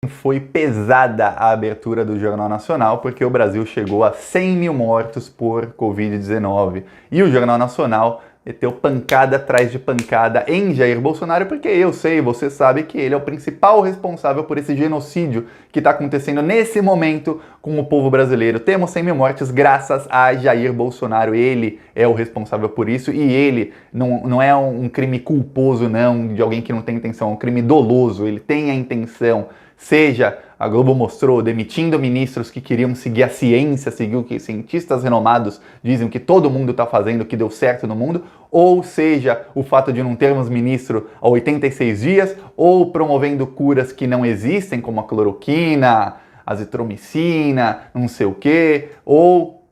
Foi pesada a abertura do Jornal Nacional porque o Brasil chegou a 100 mil mortos por Covid-19 e o Jornal Nacional meteu pancada atrás de pancada em Jair Bolsonaro porque eu sei, você sabe que ele é o principal responsável por esse genocídio que está acontecendo nesse momento com o povo brasileiro. Temos 100 mil mortes graças a Jair Bolsonaro, ele é o responsável por isso e ele não é um crime culposo não, de alguém que não tem intenção, é um crime doloso, ele tem a intenção. Seja, a Globo mostrou, demitindo ministros que queriam seguir a ciência, seguir o que cientistas renomados dizem que todo mundo está fazendo, que deu certo no mundo, ou seja, o fato de não termos ministro há 86 dias, ou promovendo curas que não existem, como a cloroquina, azitromicina, não sei o quê, ou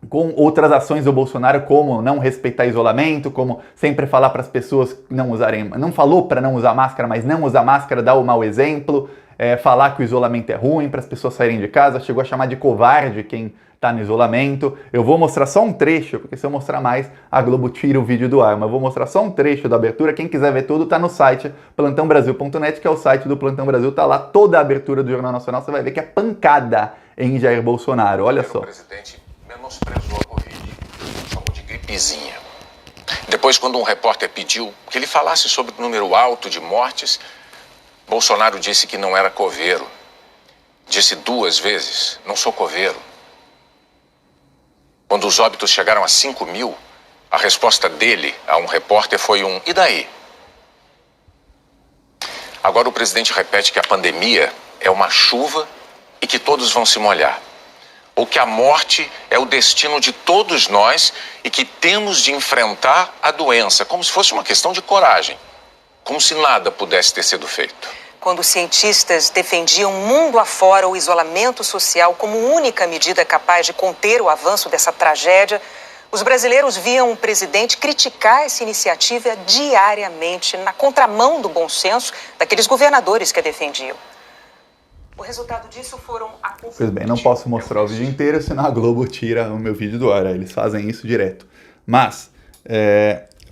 com outras ações do Bolsonaro, como não respeitar isolamento, como sempre falar para as pessoas não usarem, não falou para não usar máscara, mas não usar máscara dá o mau exemplo, falar que o isolamento é ruim para as pessoas saírem de casa, chegou a chamar de covarde quem está no isolamento. Eu vou mostrar só um trecho, porque se eu mostrar mais, a Globo tira o vídeo do ar, mas eu vou mostrar só um trecho da abertura. Quem quiser ver tudo, tá no site plantãobrasil.net, que é o site do Plantão Brasil, tá lá toda a abertura do Jornal Nacional, você vai ver que é pancada em Jair Bolsonaro, olha só. O presidente menosprezou a Covid, chamou de gripezinha. Depois, quando um repórter pediu que ele falasse sobre o número alto de mortes, Bolsonaro disse que não era coveiro. Disse 2 vezes, não sou coveiro. Quando os óbitos chegaram a 5 mil, a resposta dele a um repórter foi um "e daí?". Agora o presidente repete que a pandemia é uma chuva e que todos vão se molhar. Ou que a morte é o destino de todos nós e que temos de enfrentar a doença, como se fosse uma questão de coragem, como se nada pudesse ter sido feito. Quando cientistas defendiam mundo afora o isolamento social como única medida capaz de conter o avanço dessa tragédia, os brasileiros viam o presidente criticar essa iniciativa diariamente, na contramão do bom senso daqueles governadores que a defendiam. O resultado disso foram a... Pois bem, não posso mostrar o vídeo inteiro, senão a Globo tira o meu vídeo do ar. Eles fazem isso direto. Mas,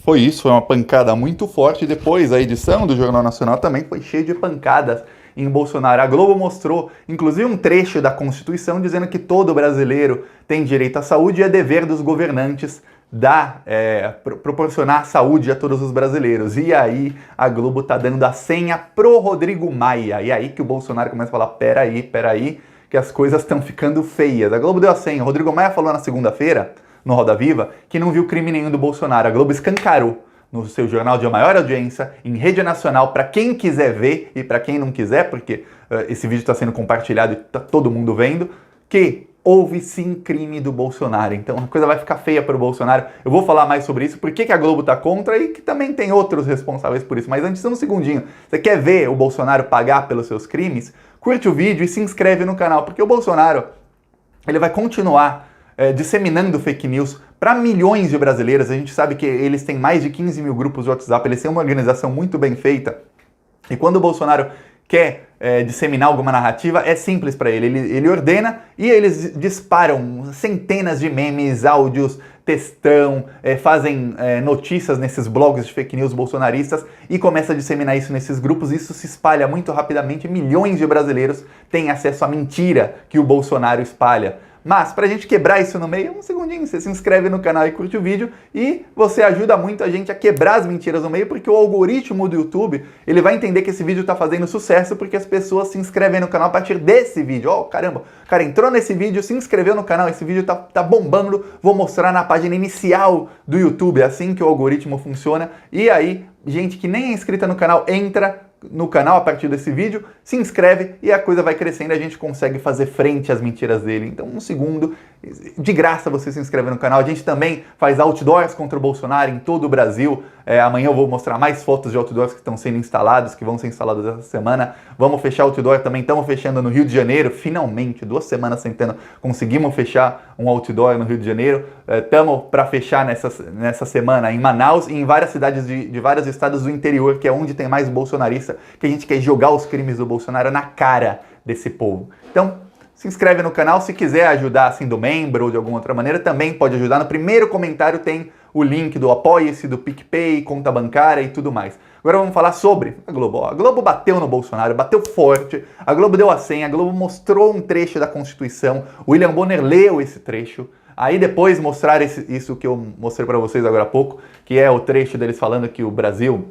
foi isso, foi uma pancada muito forte. Depois, a edição do Jornal Nacional também foi cheia de pancadas em Bolsonaro. A Globo mostrou, inclusive, um trecho da Constituição dizendo que todo brasileiro tem direito à saúde e é dever dos governantes proporcionar saúde a todos os brasileiros. E aí a Globo tá dando a senha pro Rodrigo Maia. E aí que o Bolsonaro começa a falar, peraí, que as coisas estão ficando feias. A Globo deu a senha. O Rodrigo Maia falou na segunda-feira, no Roda Viva, que não viu crime nenhum do Bolsonaro. A Globo escancarou no seu jornal de maior audiência, em rede nacional, para quem quiser ver e para quem não quiser, porque esse vídeo está sendo compartilhado e tá todo mundo vendo, que houve sim crime do Bolsonaro. Então a coisa vai ficar feia para o Bolsonaro. Eu vou falar mais sobre isso, por que a Globo tá contra e que também tem outros responsáveis por isso. Mas antes, um segundinho. Você quer ver o Bolsonaro pagar pelos seus crimes? Curte o vídeo e se inscreve no canal, porque o Bolsonaro ele vai continuar disseminando fake news para milhões de brasileiros. A gente sabe que eles têm mais de 15 mil grupos de WhatsApp, eles têm uma organização muito bem feita. E quando o Bolsonaro quer disseminar alguma narrativa, é simples para ele. Ele ordena e eles disparam centenas de memes, áudios, textão, fazem notícias nesses blogs de fake news bolsonaristas e começa a disseminar isso nesses grupos. Isso se espalha muito rapidamente. Milhões de brasileiros têm acesso à mentira que o Bolsonaro espalha. Mas, pra gente quebrar isso no meio, um segundinho, você se inscreve no canal e curte o vídeo e você ajuda muito a gente a quebrar as mentiras no meio, porque o algoritmo do YouTube, ele vai entender que esse vídeo tá fazendo sucesso porque as pessoas se inscrevem no canal a partir desse vídeo. Ó, caramba, o cara entrou nesse vídeo, se inscreveu no canal, esse vídeo tá bombando, vou mostrar na página inicial do YouTube, é assim que o algoritmo funciona. E aí, gente que nem é inscrita no canal, entra no canal a partir desse vídeo, se inscreve e a coisa vai crescendo e a gente consegue fazer frente às mentiras dele. Então, um segundo, de graça você se inscreve no canal. A gente também faz outdoors contra o Bolsonaro em todo o Brasil. Amanhã eu vou mostrar mais fotos de outdoors que estão sendo instalados, que vão ser instalados essa semana. Vamos fechar outdoor também, estamos fechando no Rio de Janeiro, finalmente, 2 semanas tentando, conseguimos fechar um outdoor no Rio de Janeiro. Estamos para fechar nessa semana em Manaus e em várias cidades de vários estados do interior, que é onde tem mais bolsonarista, que a gente quer jogar os crimes do Bolsonaro na cara desse povo. Então, se inscreve no canal, se quiser ajudar sendo membro ou de alguma outra maneira, também pode ajudar. No primeiro comentário tem o link do Apoia-se, do PicPay, conta bancária e tudo mais. Agora vamos falar sobre a Globo. Ó, a Globo bateu no Bolsonaro, bateu forte, a Globo deu a senha, a Globo mostrou um trecho da Constituição, o William Bonner leu esse trecho, aí depois mostrar isso que eu mostrei para vocês agora há pouco, que é o trecho deles falando que o Brasil,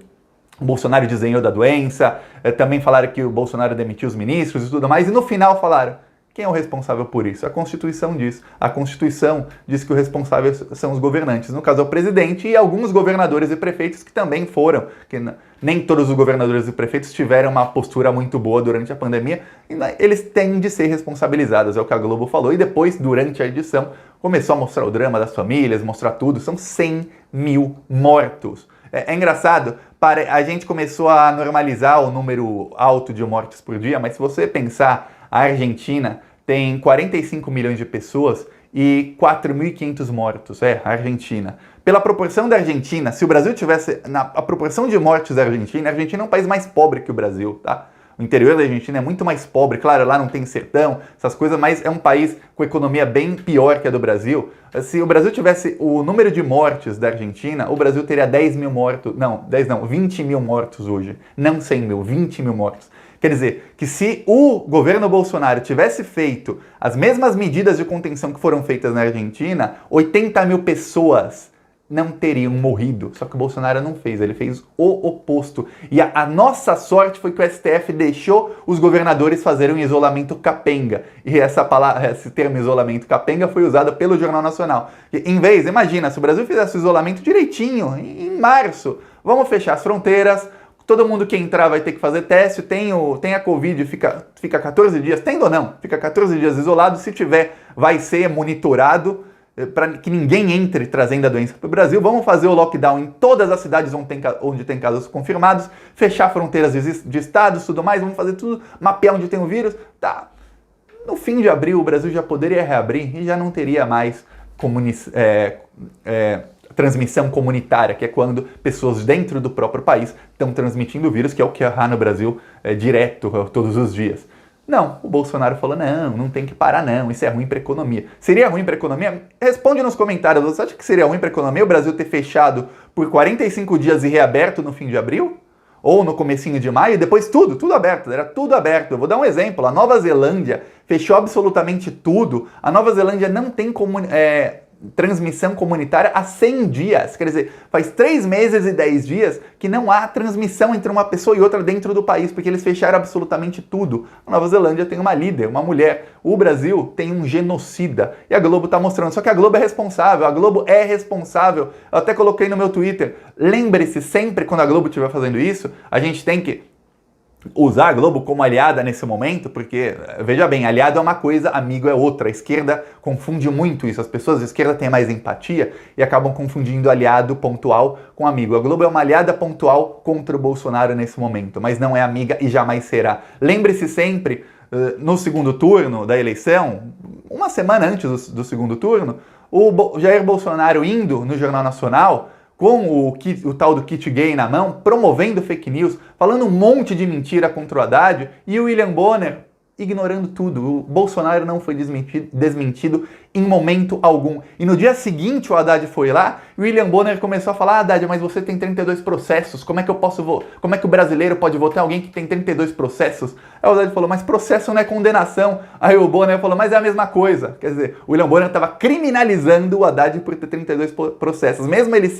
o Bolsonaro desenhou da doença, também falaram que o Bolsonaro demitiu os ministros e tudo mais, e no final falaram: quem é o responsável por isso? A Constituição diz. A Constituição diz que os responsáveis são os governantes. No caso, é o presidente e alguns governadores e prefeitos que também foram. Que nem todos os governadores e prefeitos tiveram uma postura muito boa durante a pandemia. E eles têm de ser responsabilizados, é o que a Globo falou. E depois, durante a edição, começou a mostrar o drama das famílias, mostrar tudo. São 100 mil mortos. É engraçado, a gente começou a normalizar o número alto de mortes por dia, mas se você pensar, a Argentina tem 45 milhões de pessoas e 4.500 mortos. A Argentina. Pela proporção da Argentina, se o Brasil tivesse a proporção de mortes da Argentina, a Argentina é um país mais pobre que o Brasil, tá? O interior da Argentina é muito mais pobre, claro, lá não tem sertão, essas coisas, mas é um país com economia bem pior que a do Brasil. Se o Brasil tivesse o número de mortes da Argentina, o Brasil teria 10 mil mortos, 20 mil mortos hoje. Não 100 mil, 20 mil mortos. Quer dizer, que se o governo Bolsonaro tivesse feito as mesmas medidas de contenção que foram feitas na Argentina, 80 mil pessoas não teriam morrido. Só que o Bolsonaro não fez, ele fez o oposto. E a nossa sorte foi que o STF deixou os governadores fazerem um isolamento capenga. E esse termo isolamento capenga foi usado pelo Jornal Nacional. E, em vez, imagina, se o Brasil fizesse o isolamento direitinho, em março, vamos fechar as fronteiras, todo mundo que entrar vai ter que fazer teste, tem a Covid, fica 14 dias, tendo ou não, fica 14 dias isolado, se tiver, vai ser monitorado, para que ninguém entre trazendo a doença para o Brasil. Vamos fazer o lockdown em todas as cidades onde tem casos confirmados, fechar fronteiras de estados, tudo mais, vamos fazer tudo, mapear onde tem o vírus. Tá. No fim de abril, o Brasil já poderia reabrir e já não teria mais transmissão comunitária, que é quando pessoas dentro do próprio país estão transmitindo o vírus, que é o que há no Brasil direto, todos os dias. Não, o Bolsonaro falou, não tem que parar não, isso é ruim para a economia. Seria ruim para a economia? Responde nos comentários, você acha que seria ruim para a economia o Brasil ter fechado por 45 dias e reaberto no fim de abril? Ou no comecinho de maio, depois tudo aberto, era tudo aberto. Eu vou dar um exemplo, a Nova Zelândia fechou absolutamente tudo, a Nova Zelândia não tem transmissão comunitária há 100 dias, quer dizer, faz 3 meses e 10 dias que não há transmissão entre uma pessoa e outra dentro do país, porque eles fecharam absolutamente tudo. A Nova Zelândia tem uma líder, uma mulher, o Brasil tem um genocida, e a Globo está mostrando, só que a Globo é responsável, eu até coloquei no meu Twitter, lembre-se sempre quando a Globo estiver fazendo isso, a gente tem que usar a Globo como aliada nesse momento, porque, veja bem, aliado é uma coisa, amigo é outra. A esquerda confunde muito isso. As pessoas da esquerda têm mais empatia e acabam confundindo aliado pontual com amigo. A Globo é uma aliada pontual contra o Bolsonaro nesse momento, mas não é amiga e jamais será. Lembre-se sempre, no segundo turno da eleição, uma semana antes do segundo turno, o Jair Bolsonaro indo no Jornal Nacional com o tal do kit gay na mão, promovendo fake news, falando um monte de mentira contra o Haddad, e o William Bonner ignorando tudo. O Bolsonaro não foi desmentido em momento algum. E no dia seguinte o Haddad foi lá, e o William Bonner começou a falar, Haddad, mas você tem 32 processos, como é que o brasileiro pode votar alguém que tem 32 processos? Aí o Haddad falou, mas processo não é condenação. Aí o Bonner falou, mas é a mesma coisa. Quer dizer, o William Bonner estava criminalizando o Haddad por ter 32 processos. Mesmo ele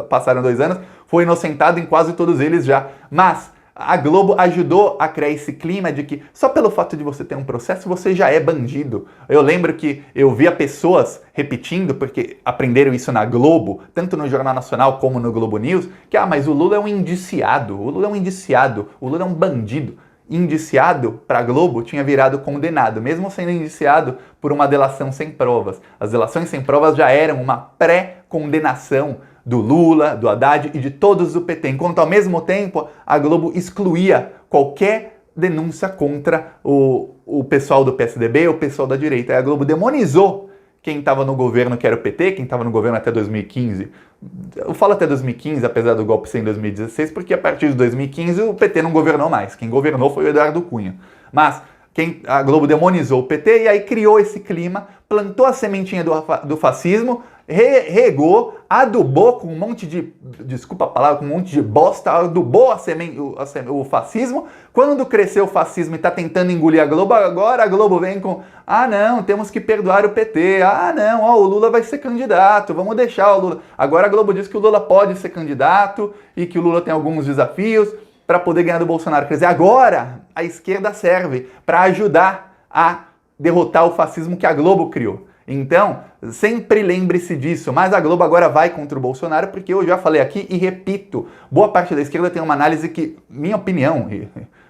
passaram 2 anos, foi inocentado em quase todos eles já. Mas a Globo ajudou a criar esse clima de que só pelo fato de você ter um processo, você já é bandido. Eu lembro que eu via pessoas repetindo, porque aprenderam isso na Globo, tanto no Jornal Nacional como no Globo News, que, mas o Lula é um indiciado, o Lula é um bandido. Indiciado para a Globo tinha virado condenado, mesmo sendo indiciado por uma delação sem provas. As delações sem provas já eram uma pré-condenação do Lula, do Haddad e de todos do PT, enquanto ao mesmo tempo a Globo excluía qualquer denúncia contra o pessoal do PSDB, o pessoal da direita. Aí a Globo demonizou quem estava no governo, que era o PT, quem estava no governo até 2015. Eu falo até 2015, apesar do golpe ser em 2016, porque a partir de 2015 o PT não governou mais. Quem governou foi o Eduardo Cunha. Mas A Globo demonizou o PT e aí criou esse clima, plantou a sementinha do fascismo, regou, adubou com um monte de, desculpa a palavra, com um monte de bosta, adubou o fascismo. Quando cresceu o fascismo e está tentando engolir a Globo, agora a Globo vem com, não, temos que perdoar o PT, não, o Lula vai ser candidato, vamos deixar o Lula. Agora a Globo diz que o Lula pode ser candidato e que o Lula tem alguns desafios para poder ganhar do Bolsonaro. Quer dizer, agora a esquerda serve para ajudar a derrotar o fascismo que a Globo criou. Então, sempre lembre-se disso, mas a Globo agora vai contra o Bolsonaro, porque eu já falei aqui e repito, boa parte da esquerda tem uma análise que, minha opinião,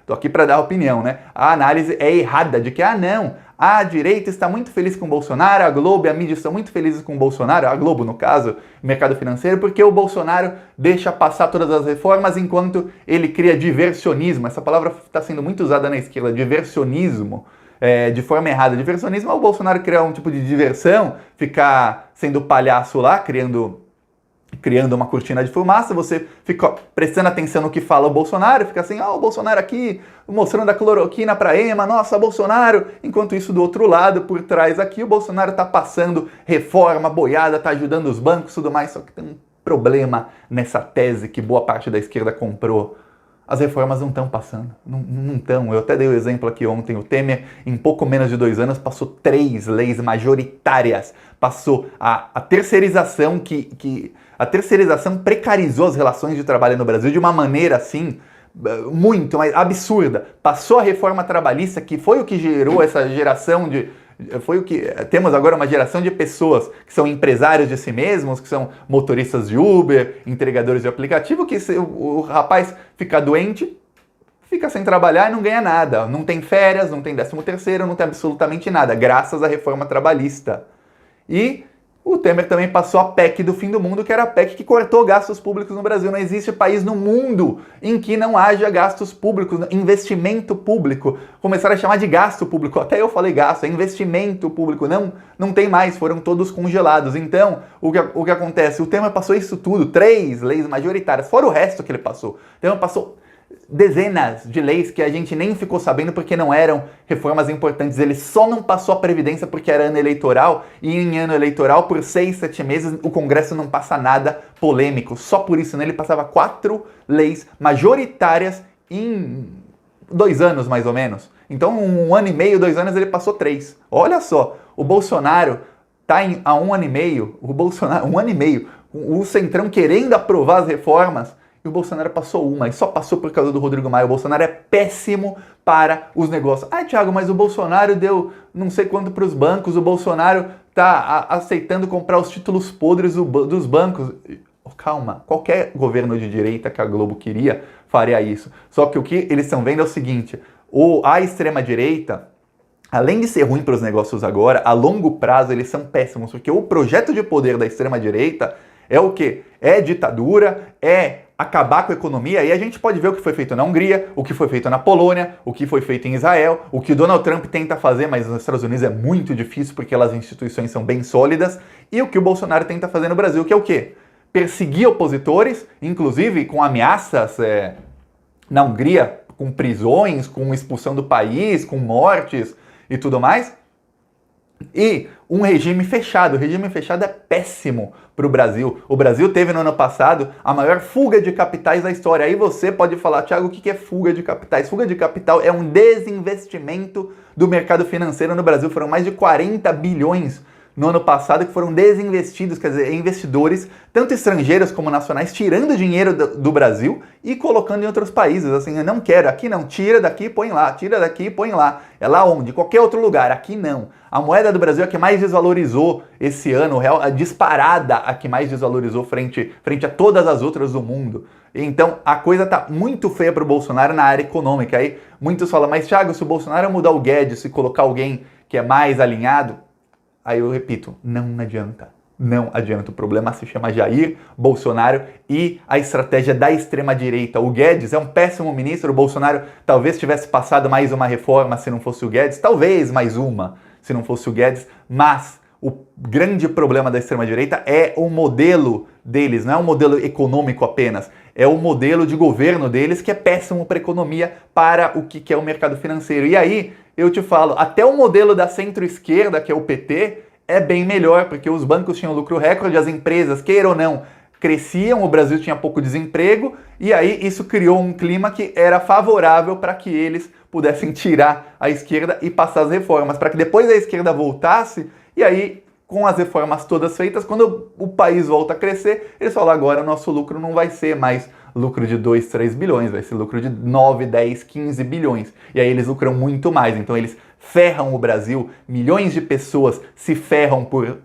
tô aqui para dar opinião, né? A análise é errada, de que, não, a direita está muito feliz com o Bolsonaro, a Globo e a mídia estão muito felizes com o Bolsonaro, a Globo, no caso, o mercado financeiro, porque o Bolsonaro deixa passar todas as reformas enquanto ele cria diversionismo. Essa palavra está sendo muito usada na esquerda, diversionismo. De forma errada. Diversionismo é o Bolsonaro criar um tipo de diversão, ficar sendo palhaço lá, criando uma cortina de fumaça, você fica prestando atenção no que fala o Bolsonaro, fica assim, o Bolsonaro aqui, mostrando a cloroquina pra Ema, nossa, Bolsonaro, enquanto isso do outro lado, por trás aqui, o Bolsonaro tá passando reforma, boiada, tá ajudando os bancos e tudo mais, só que tem um problema nessa tese que boa parte da esquerda comprou. As reformas não estão passando, não estão. Eu até dei o exemplo aqui ontem, o Temer, em pouco menos de 2 anos, passou 3 leis majoritárias. Passou a terceirização, a terceirização precarizou as relações de trabalho no Brasil de uma maneira assim, muito mais absurda. Passou a reforma trabalhista, que foi o que gerou essa geração de... Temos agora uma geração de pessoas que são empresários de si mesmos, que são motoristas de Uber, entregadores de aplicativo, que o rapaz fica doente, fica sem trabalhar e não ganha nada. Não tem férias, não tem 13º, não tem absolutamente nada, graças à reforma trabalhista. E o Temer também passou a PEC do fim do mundo, que era a PEC que cortou gastos públicos no Brasil. Não existe país no mundo em que não haja gastos públicos, investimento público. Começaram a chamar de gasto público, até eu falei gasto, é investimento público. Não tem mais, foram todos congelados. Então, o que acontece? O Temer passou isso tudo, 3 leis majoritárias, fora o resto que ele passou. O Temer passou dezenas de leis que a gente nem ficou sabendo porque não eram reformas importantes. Ele só não passou a Previdência porque era ano eleitoral, e em ano eleitoral, por 6, 7 meses, o Congresso não passa nada polêmico. Só por isso, né? Ele passava 4 leis majoritárias em 2 anos, mais ou menos. Então, 1 ano e meio, 2 anos, ele passou 3. Olha só, o Bolsonaro está há 1 ano e meio, o Centrão querendo aprovar as reformas, e o Bolsonaro passou uma, e só passou por causa do Rodrigo Maia. O Bolsonaro é péssimo para os negócios. Thiago, mas o Bolsonaro deu não sei quanto para os bancos, o Bolsonaro está aceitando comprar os títulos podres dos bancos. Calma, qualquer governo de direita que a Globo queria faria isso. Só que o que eles estão vendo é o seguinte, a extrema-direita, além de ser ruim para os negócios agora, a longo prazo eles são péssimos, porque o projeto de poder da extrema-direita é o quê? É ditadura, é acabar com a economia, e a gente pode ver o que foi feito na Hungria, o que foi feito na Polônia, o que foi feito em Israel, o que o Donald Trump tenta fazer, mas nos Estados Unidos é muito difícil porque as instituições são bem sólidas, e o que o Bolsonaro tenta fazer no Brasil, que é o quê? Perseguir opositores, inclusive com ameaças na Hungria, com prisões, com expulsão do país, com mortes e tudo mais. E um regime fechado. O regime fechado é péssimo para o Brasil. O Brasil teve no ano passado a maior fuga de capitais da história. Aí você pode falar, Thiago, o que é fuga de capitais? Fuga de capital é um desinvestimento do mercado financeiro no Brasil. Foram mais de 40 bilhões no ano passado que foram desinvestidos, quer dizer, investidores, tanto estrangeiros como nacionais, tirando dinheiro do Brasil e colocando em outros países. Assim, eu não quero, aqui não, tira daqui, põe lá, tira daqui, põe lá. É lá onde? Qualquer outro lugar, aqui não. A moeda do Brasil é a que mais desvalorizou esse ano, o real, a disparada a que mais desvalorizou frente a todas as outras do mundo. Então, a coisa tá muito feia para o Bolsonaro na área econômica. Aí muitos falam, mas Thiago, se o Bolsonaro mudar o Guedes e colocar alguém que é mais alinhado, aí eu repito, não adianta. Não adianta. O problema se chama Jair Bolsonaro e a estratégia da extrema-direita. O Guedes é um péssimo ministro. O Bolsonaro talvez tivesse passado mais uma reforma se não fosse o Guedes. Talvez mais uma se não fosse o Guedes. Mas o grande problema da extrema-direita é o modelo deles. Não é um modelo econômico apenas. É o modelo de governo deles que é péssimo para a economia, para o que é o mercado financeiro. E aí eu te falo, até o modelo da centro-esquerda, que é o PT, é bem melhor, porque os bancos tinham lucro recorde, as empresas, queira ou não, cresciam, o Brasil tinha pouco desemprego, e aí isso criou um clima que era favorável para que eles pudessem tirar a esquerda e passar as reformas, para que depois a esquerda voltasse, e aí, com as reformas todas feitas, quando o país volta a crescer, eles falam, agora o nosso lucro não vai ser mais lucro de 2, 3 bilhões, vai ser lucro de 9, 10, 15 bilhões. E aí eles lucram muito mais, então eles ferram o Brasil, milhões de pessoas se ferram por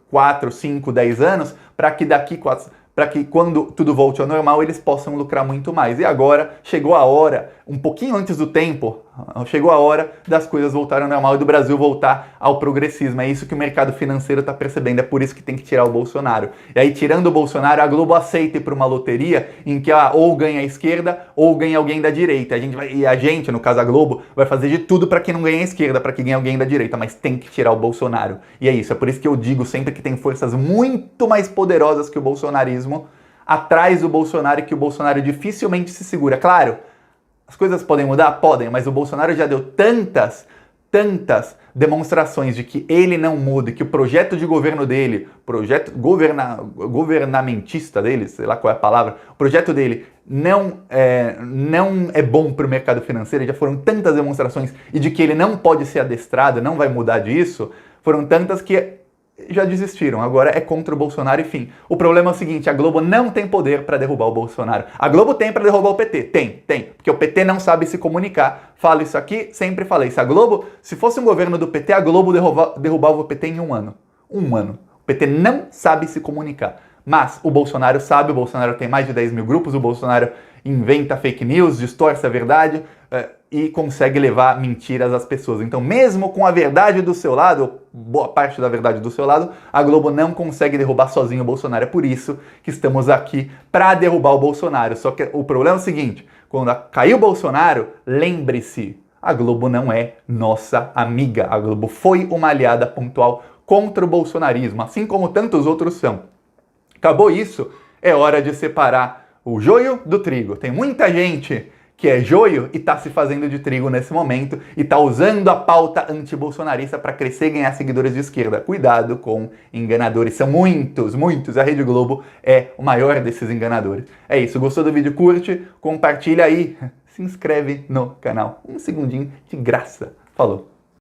4, 5, 10 anos, para que quando tudo volte ao normal eles possam lucrar muito mais. E agora chegou a hora, um pouquinho antes do tempo, chegou a hora das coisas voltarem ao normal e do Brasil voltar ao progressismo. É isso que o mercado financeiro está percebendo, é por isso que tem que tirar o Bolsonaro. E aí, tirando o Bolsonaro, a Globo aceita ir para uma loteria em que ou ganha a esquerda ou ganha alguém da direita. A gente, no caso a Globo, vai fazer de tudo para que não ganhe a esquerda, para que ganhe alguém da direita, mas tem que tirar o Bolsonaro. E é isso, é por isso que eu digo sempre que tem forças muito mais poderosas que o bolsonarismo atrás do Bolsonaro e que o Bolsonaro dificilmente se segura. Claro, as coisas podem mudar? Podem, mas o Bolsonaro já deu tantas demonstrações de que ele não muda, que o projeto de governo dele, projeto governamentista dele, sei lá qual é a palavra, o projeto dele não é bom para o mercado financeiro, já foram tantas demonstrações, e de que ele não pode ser adestrado, não vai mudar disso, foram tantas que já desistiram, agora é contra o Bolsonaro, enfim. O problema é o seguinte, a Globo não tem poder para derrubar o Bolsonaro. A Globo tem para derrubar o PT, tem, porque o PT não sabe se comunicar. Falo isso aqui, sempre falei, se a Globo, se fosse um governo do PT, a Globo derrubava o PT em um ano. Um ano. O PT não sabe se comunicar. Mas o Bolsonaro sabe, o Bolsonaro tem mais de 10 mil grupos, o Bolsonaro inventa fake news, distorce a verdade e consegue levar mentiras às pessoas. Então, mesmo com a verdade do seu lado, boa parte da verdade do seu lado, a Globo não consegue derrubar sozinho o Bolsonaro. É por isso que estamos aqui para derrubar o Bolsonaro. Só que o problema é o seguinte, quando caiu o Bolsonaro, lembre-se, a Globo não é nossa amiga. A Globo foi uma aliada pontual contra o bolsonarismo, assim como tantos outros são. Acabou isso, é hora de separar o joio do trigo. Tem muita gente que é joio e está se fazendo de trigo nesse momento e está usando a pauta antibolsonarista para crescer e ganhar seguidores de esquerda. Cuidado com enganadores, são muitos, muitos. A Rede Globo é o maior desses enganadores. É isso, gostou do vídeo? Curte, compartilha aí, se inscreve no canal. Um segundinho de graça. Falou!